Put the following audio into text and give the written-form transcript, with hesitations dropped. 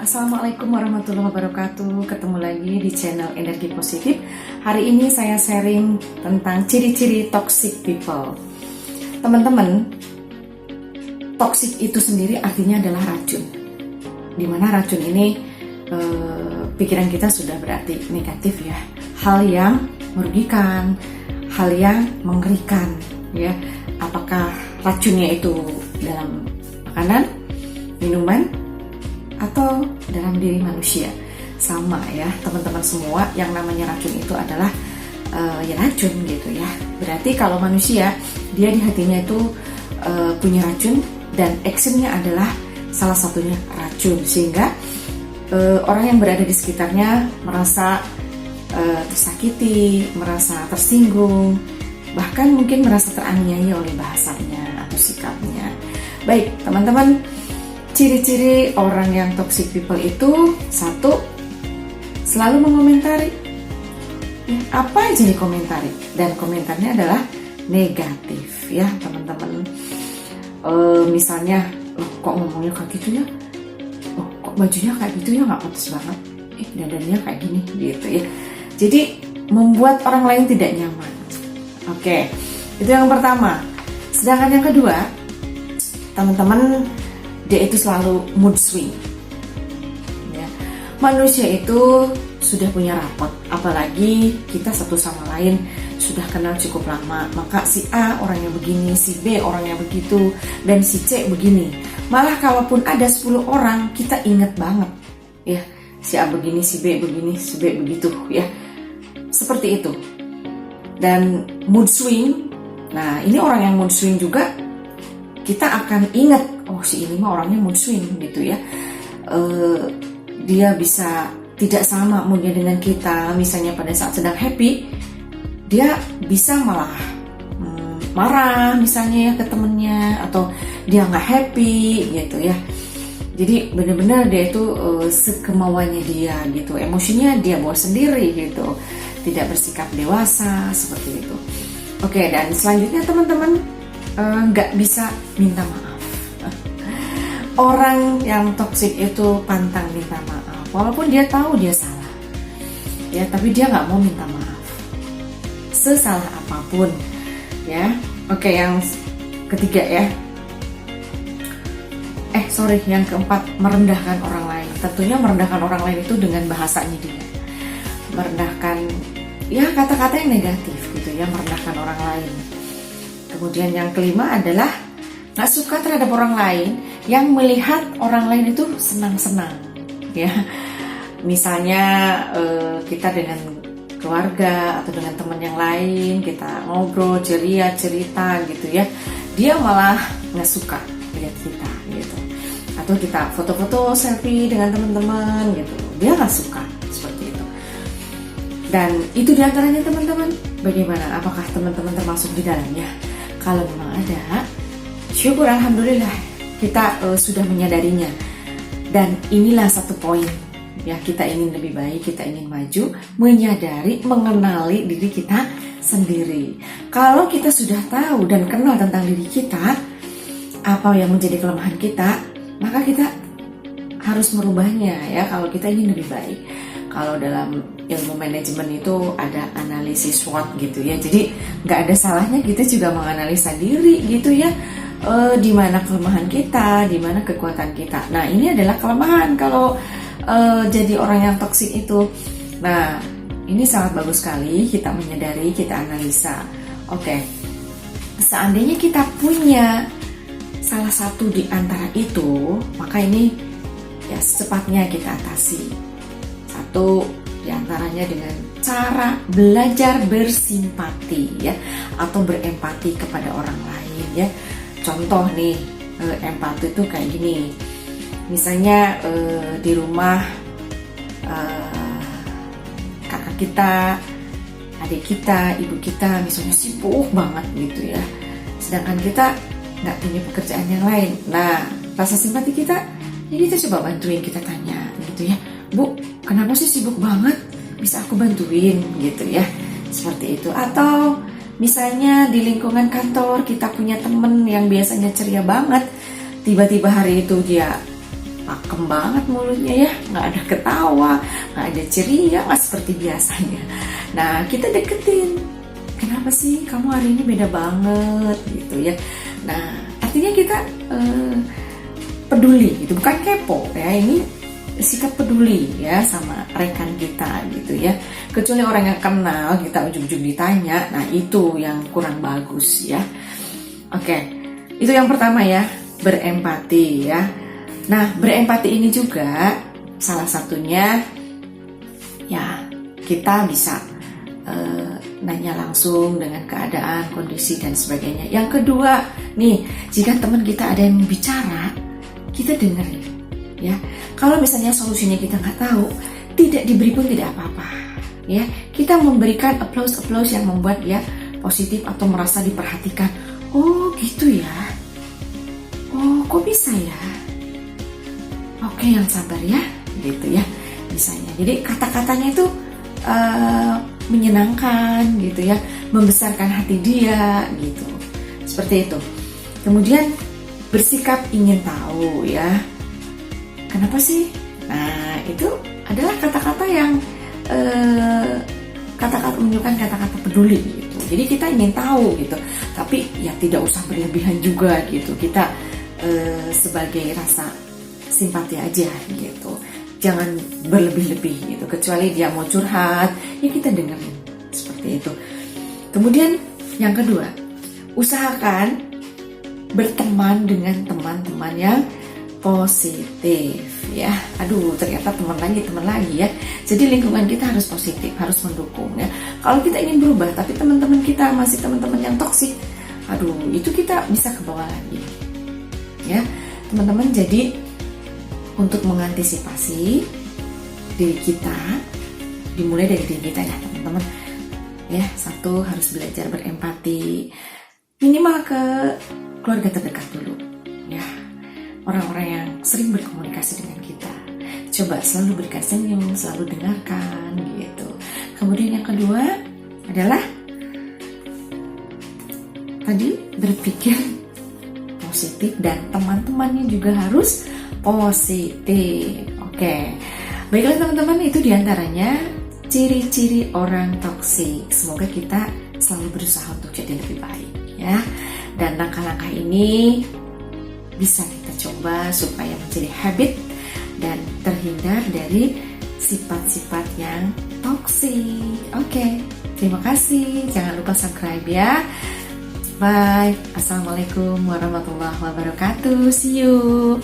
Assalamualaikum warahmatullahi wabarakatuh. Ketemu lagi di channel Energi Positif. Hari ini saya sharing tentang ciri-ciri toxic people. Teman-teman, toxic itu sendiri artinya adalah racun. Dimana racun ini pikiran kita sudah berarti negatif ya. Hal yang merugikan, hal yang mengerikan ya. Apakah racunnya itu dalam makanan, minuman, atau dalam diri manusia? Sama ya teman-teman semua, yang namanya racun itu adalah ya racun gitu ya. Berarti kalau manusia, dia di hatinya itu punya racun, dan actionnya adalah salah satunya racun, sehingga orang yang berada di sekitarnya merasa tersakiti, merasa tersinggung, bahkan mungkin merasa teraniaya oleh bahasanya atau sikapnya. Baik teman-teman, ciri-ciri orang yang toxic people itu: satu, selalu mengomentari. Apa aja dikomentari, dan komentarnya adalah negatif ya teman-teman. Misalnya, kok ngomongnya kayak gitu ya, kok bajunya kayak gitu ya, nggak pantas banget, dadanya kayak gini gitu ya. Jadi membuat orang lain tidak nyaman. Oke, itu yang pertama. Sedangkan yang kedua, teman-teman, dia itu selalu mood swing ya. Manusia itu sudah punya rapot, apalagi kita satu sama lain sudah kenal cukup lama, maka si A orangnya begini, si B orangnya begitu, dan si C begini. Malah kalaupun ada 10 orang, kita ingat banget ya, si A begini, si B begini, si B begitu ya. Seperti itu. Dan mood swing, nah ini orang yang mood swing juga, kita akan ingat, oh si ini mah orangnya mood swing gitu ya. Dia bisa tidak sama moodnya dengan kita. Misalnya pada saat sedang happy, dia bisa malah marah misalnya ya ke temennya, atau dia nggak happy gitu ya. Jadi benar-benar dia itu sekemauannya dia gitu, emosinya dia bawa sendiri gitu, tidak bersikap dewasa seperti itu. Oke, dan selanjutnya teman-teman, nggak bisa minta maaf. Orang yang toksik itu pantang minta maaf, walaupun dia tahu dia salah ya, tapi dia nggak mau minta maaf sesalah apapun ya. Oke, yang ketiga ya, yang keempat, merendahkan orang lain. Tentunya merendahkan orang lain itu dengan bahasanya dia, merendahkan ya, kata-kata yang negatif gitu ya, merendahkan orang lain. Kemudian yang kelima adalah gak suka terhadap orang lain yang melihat orang lain itu senang-senang ya. Misalnya kita dengan keluarga atau dengan teman yang lain, kita ngobrol, ceria, cerita gitu ya, dia malah gak suka lihat kita gitu. Atau kita foto-foto selfie dengan teman-teman gitu, dia gak suka seperti itu. Dan itu diantaranya teman-teman. Bagaimana? Apakah teman-teman termasuk di dalamnya? Kalau memang ada, syukur, alhamdulillah kita sudah menyadarinya. Dan inilah satu poin ya, kita ingin lebih baik, kita ingin maju, menyadari, mengenali diri kita sendiri. Kalau kita sudah tahu dan kenal tentang diri kita, apa yang menjadi kelemahan kita, maka kita harus merubahnya ya, kalau kita ingin lebih baik. Kalau dalam ilmu manajemen itu ada analisis SWOT gitu ya, jadi nggak ada salahnya kita juga menganalisa diri gitu ya, di mana kelemahan kita, di mana kekuatan kita. Nah ini adalah kelemahan kalau jadi orang yang toksik itu. Nah ini sangat bagus sekali kita menyadari, kita analisa. Oke, seandainya kita punya salah satu di antara itu, maka ini ya secepatnya kita atasi. Satu diantaranya dengan cara belajar bersimpati ya, atau berempati kepada orang lain ya. Contoh nih, empati itu kayak gini. Misalnya di rumah kakak kita, adik kita, ibu kita misalnya sibuk banget gitu ya, sedangkan kita nggak punya pekerjaan yang lain. Nah rasa simpati kita, ya kita coba bantuin, kita tanya gitu ya, Bu, kenapa sih sibuk banget? Bisa aku bantuin gitu ya, seperti itu. Atau misalnya di lingkungan kantor kita punya temen yang biasanya ceria banget, tiba-tiba hari itu dia pakem banget mulutnya ya, nggak ada ketawa, nggak ada ceria, nggak seperti biasanya. Nah, kita deketin, kenapa sih kamu hari ini beda banget gitu ya. Nah, artinya kita peduli gitu, bukan kepo ya, ini sikap peduli ya sama rekan kita gitu ya. Kecuali orang yang kenal kita ujung-ujung ditanya, nah itu yang kurang bagus ya. Oke, itu yang pertama ya, berempati ya. Nah, berempati ini juga salah satunya ya kita bisa nanya langsung dengan keadaan, kondisi dan sebagainya. Yang kedua nih, jika teman kita ada yang bicara, kita dengerin ya. Kalau misalnya solusinya kita nggak tahu, tidak diberi pun tidak apa-apa ya. Kita memberikan applause yang membuat dia positif atau merasa diperhatikan. Oh gitu ya, oh kok bisa ya, oke yang sabar ya gitu ya misalnya. Jadi kata-katanya itu menyenangkan gitu ya, membesarkan hati dia gitu, seperti itu. Kemudian bersikap ingin tahu ya, kenapa sih? Nah itu adalah kata-kata yang kata-kata menunjukkan kata-kata peduli gitu. Jadi kita ingin tahu gitu, tapi ya tidak usah berlebihan juga gitu. Kita sebagai rasa simpati aja gitu, jangan berlebih-lebih gitu. Kecuali dia mau curhat, ya kita dengerin seperti itu. Kemudian yang kedua, usahakan berteman dengan teman-teman yang positif ya. Aduh, ternyata teman lagi ya. Jadi lingkungan kita harus positif, harus mendukung ya. Kalau kita ingin berubah tapi teman-teman kita masih teman-teman yang toksik, aduh, itu kita bisa ke bawah lagi ya teman-teman. Jadi untuk mengantisipasi diri kita, dimulai dari diri kita ya teman-teman ya. Satu, harus belajar berempati, minimal ke keluarga terdekat dulu ya, orang-orang yang sering berkomunikasi dengan kita. Coba selalu berikan senyum, selalu dengarkan gitu. Kemudian yang kedua adalah tadi berpikir positif, dan teman-temannya juga harus positif. Oke, baiklah teman-teman, itu diantaranya ciri-ciri orang toksik. Semoga kita selalu berusaha untuk jadi lebih baik ya. Dan langkah-langkah ini bisa kita coba supaya menjadi habit dan terhindar dari sifat-sifat yang toksik. Oke, terima kasih. Jangan lupa subscribe ya. Bye. Assalamualaikum warahmatullahi wabarakatuh. See you.